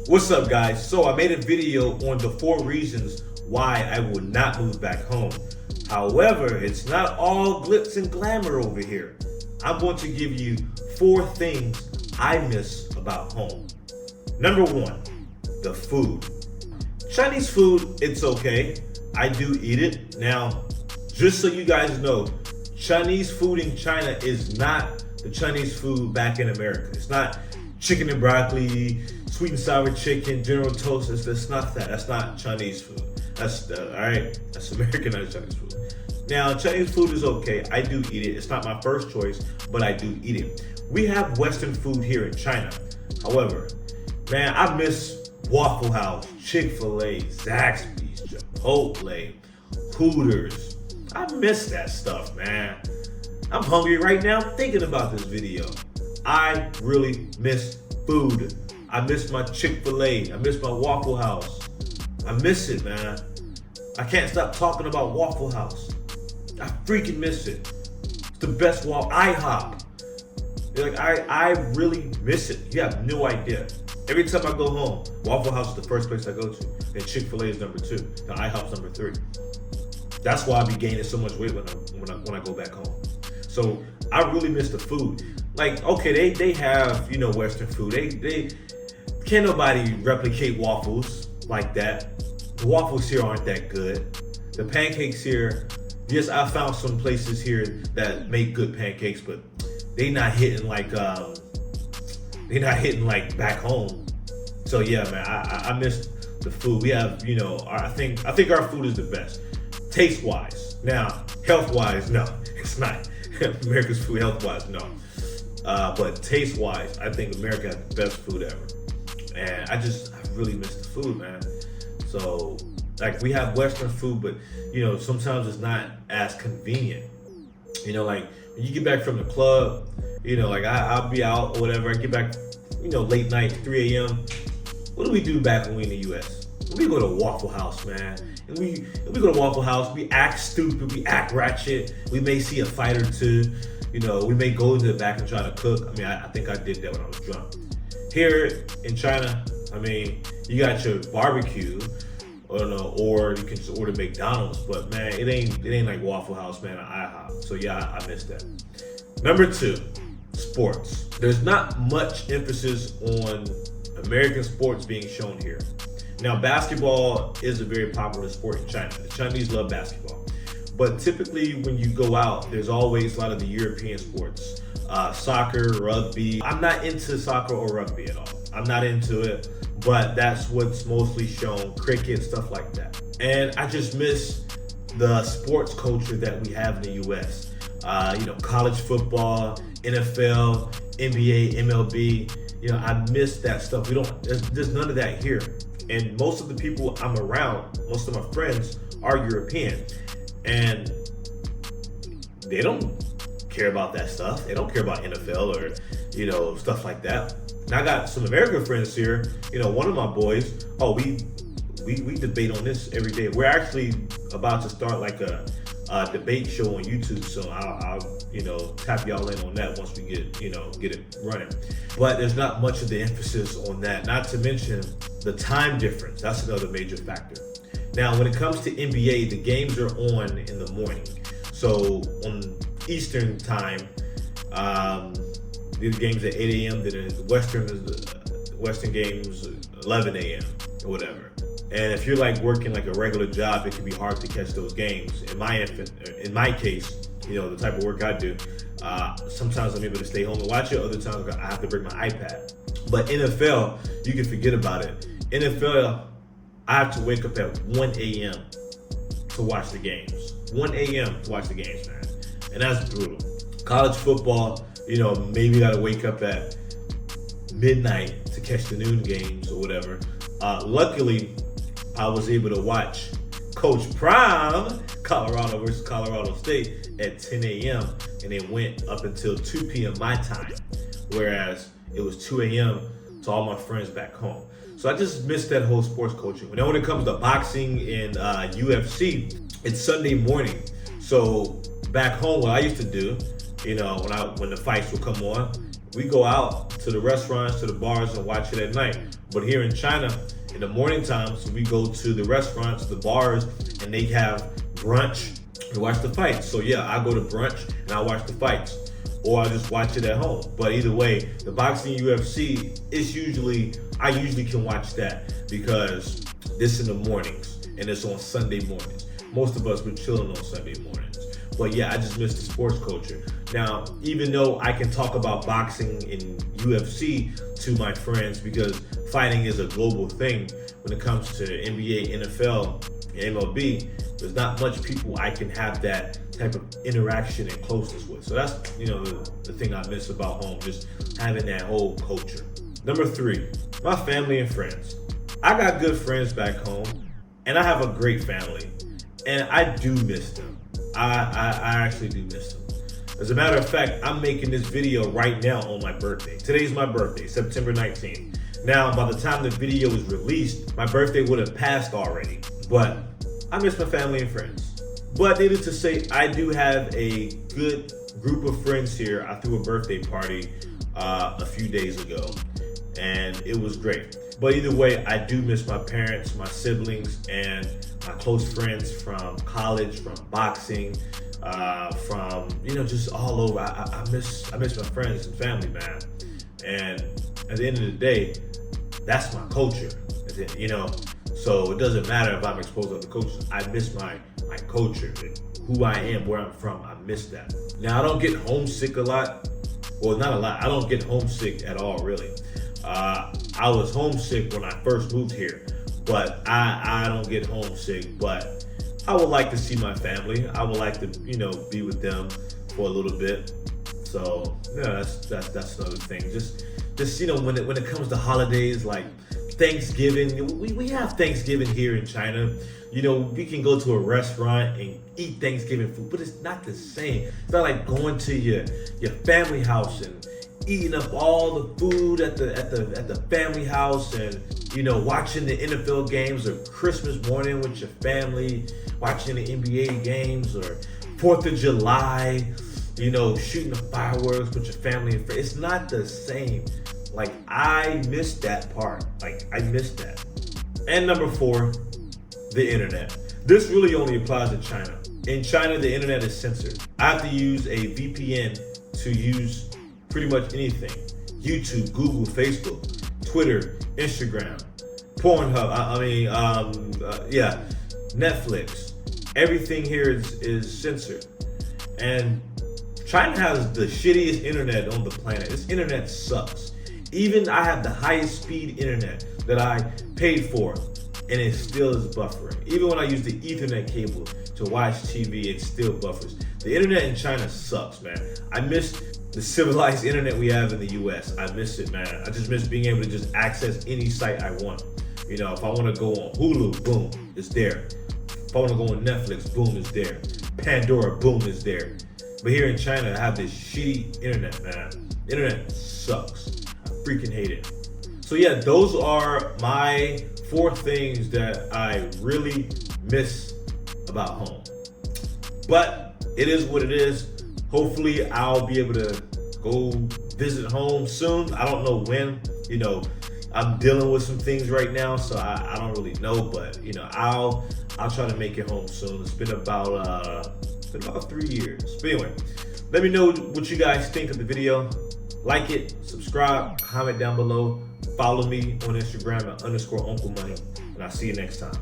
What's up, guys? So I made a video on the 4 reasons why I will not move back home. However, it's not all glitz and glamour over here. I'm going to give you 4 things I miss about home. Number 1, the food. Chinese food, it's okay. I do eat it. Now, just so you guys know, Chinese food in China is not the Chinese food back in America. It's not chicken and broccoli, sweet and sour chicken, General Tso's. That's not that. That's not Chinese food. That's all right. That's Americanized Chinese food. Now, Chinese food is okay. I do eat it. It's not my first choice, but I do eat it. We have Western food here in China. However, man, I miss Waffle House, Chick-fil-A, Zaxby's, Chipotle, Hooters. I miss that stuff, man. I'm hungry right now thinking about this video. I really miss food. I miss my Chick-fil-A. I miss my Waffle House. I miss it, man. I can't stop talking about Waffle House. I freaking miss it. It's the best IHOP. Like I really miss it. You have no idea. Every time I go home, Waffle House is the first place I go to. Then Chick-fil-A is number 2. Then IHOP's number 3. That's why I be gaining so much weight when I go back home. So I really miss the food. Like, okay, they have, Western food. They can't nobody replicate waffles like that. The waffles here aren't that good. The pancakes here, yes, I found some places here that make good pancakes, but they not hitting like back home. So yeah, man, I miss the food. We have, I think our food is the best, taste wise. Now, health wise, no, it's not. America's food, health wise, no. But taste wise, I think America has the best food ever. And I really miss the food, man. So, like, we have Western food, but, sometimes it's not as convenient. Like, when you get back from the club, like, I'll be out or whatever. I get back, late night, 3 a.m. What do we do back when we in the U.S.? We go to Waffle House, man. And we go to Waffle House, we act stupid, we act ratchet. We may see a fight or two. We may go into the back and try to cook. I mean, I think I did that when I was drunk. Here in China, I mean, you got your barbecue, or you can just order McDonald's. But man, it ain't like Waffle House, man, or IHOP. So yeah, I miss that. Number 2, sports. There's not much emphasis on American sports being shown here. Now, basketball is a very popular sport in China. The Chinese love basketball. But typically when you go out, there's always a lot of the European sports. Soccer, rugby. I'm not into soccer or rugby at all. I'm not into it, but that's what's mostly shown. Cricket, stuff like that. And I just miss the sports culture that we have in the US. College football, NFL, NBA, MLB. I miss that stuff. There's none of that here. And most of the people I'm around, most of my friends are European. And they don't care about that stuff. They don't care about NFL or, stuff like that. And I got some American friends here. One of my boys, we debate on this every day. We're actually about to start like a debate show on YouTube. So I'll tap y'all in on that once we get it running. But there's not much of the emphasis on that. Not to mention the time difference. That's another major factor. Now, when it comes to NBA, the games are on in the morning. So on Eastern time, the games at 8 a.m. Then Western games 11 a.m. or whatever. And if you're like working like a regular job, it can be hard to catch those games. In my case, the type of work I do, sometimes I'm able to stay home and watch it. Other times I have to bring my iPad. But NFL, you can forget about it. NFL, I have to wake up at 1 a.m. to watch the games. 1 a.m. to watch the games, man. And that's brutal. College football, maybe gotta wake up at midnight to catch the noon games or whatever. Luckily, I was able to watch Coach Prime, Colorado versus Colorado State at 10 a.m. and it went up until 2 p.m. my time, whereas it was 2 a.m. to all my friends back home. So I just miss that whole sports culture. When it comes to boxing and UFC, it's Sunday morning. So back home, what I used to do, when the fights would come on, we go out to the restaurants, to the bars, and watch it at night. But here in China, in the morning times, we go to the restaurants, the bars, and they have brunch to watch the fights. So yeah, I go to brunch and I watch the fights, or I just watch it at home. But either way, the boxing UFC I usually can watch that because this in the mornings and it's on Sunday mornings. Most of us were chilling on Sunday mornings. But yeah, I just miss the sports culture. Now, even though I can talk about boxing and UFC to my friends because fighting is a global thing when it comes to NBA, NFL, and MLB, there's not much people I can have that type of interaction and closeness with. So that's, the thing I miss about home, just having that whole culture. Number 3, my family and friends. I got good friends back home, and I have a great family, and I do miss them. I actually do miss them. As a matter of fact, I'm making this video right now on my birthday. Today's my birthday, September 19th. Now, by the time the video is released, my birthday would have passed already. But I miss my family and friends. But needless to say, I do have a good group of friends here. I threw a birthday party a few days ago, and it was great. But either way, I do miss my parents, my siblings, and my close friends from college, from boxing, from just all over. I miss my friends and family, man. And at the end of the day, that's my culture. So it doesn't matter if I'm exposed to other cultures. I miss my culture, who I am, where I'm from. I miss that. Now, I don't get homesick a lot. Well, not a lot. I don't get homesick at all, really. I was homesick when I first moved here, but I don't get homesick. But I would like to see my family. I would like to, be with them for a little bit. So yeah, that's another thing. Just when it comes to holidays like Thanksgiving, we have Thanksgiving here in China. We can go to a restaurant and eat Thanksgiving food, but it's not the same. It's not like going to your family house and eating up all the food at the family house and watching the NFL games or Christmas morning with your family, watching the NBA games or 4th of July, shooting the fireworks with your family and friends. It's not the same. Like, I miss that part. Like, I miss that. And number 4, the internet. This really only applies to China. In China, the internet is censored. I have to use a VPN to use pretty much anything. YouTube, Google, Facebook, Twitter, Instagram, Pornhub, Netflix. Everything here is censored. And China has the shittiest internet on the planet. This internet sucks. Even I have the highest speed internet that I paid for, and it still is buffering. Even when I use the Ethernet cable to watch TV, it still buffers. The internet in China sucks, man. I miss the civilized internet we have in the US. I miss it, man. I just miss being able to just access any site I want. If I want to go on Hulu, boom, it's there. If I want to go on Netflix, boom, it's there. Pandora, boom, it's there. But here in China, I have this shitty internet, man. The internet sucks. I freaking hate it. So yeah, those are my 4 things that I really miss about home. But it is what it is. Hopefully I'll be able to go visit home soon. I don't know when. I'm dealing with some things right now, so I don't really know. But I'll try to make it home soon. It's been about 3 years. But anyway, let me know what you guys think of the video. Like it, subscribe, comment down below. Follow me on Instagram at _Uncle Money. And I'll see you next time.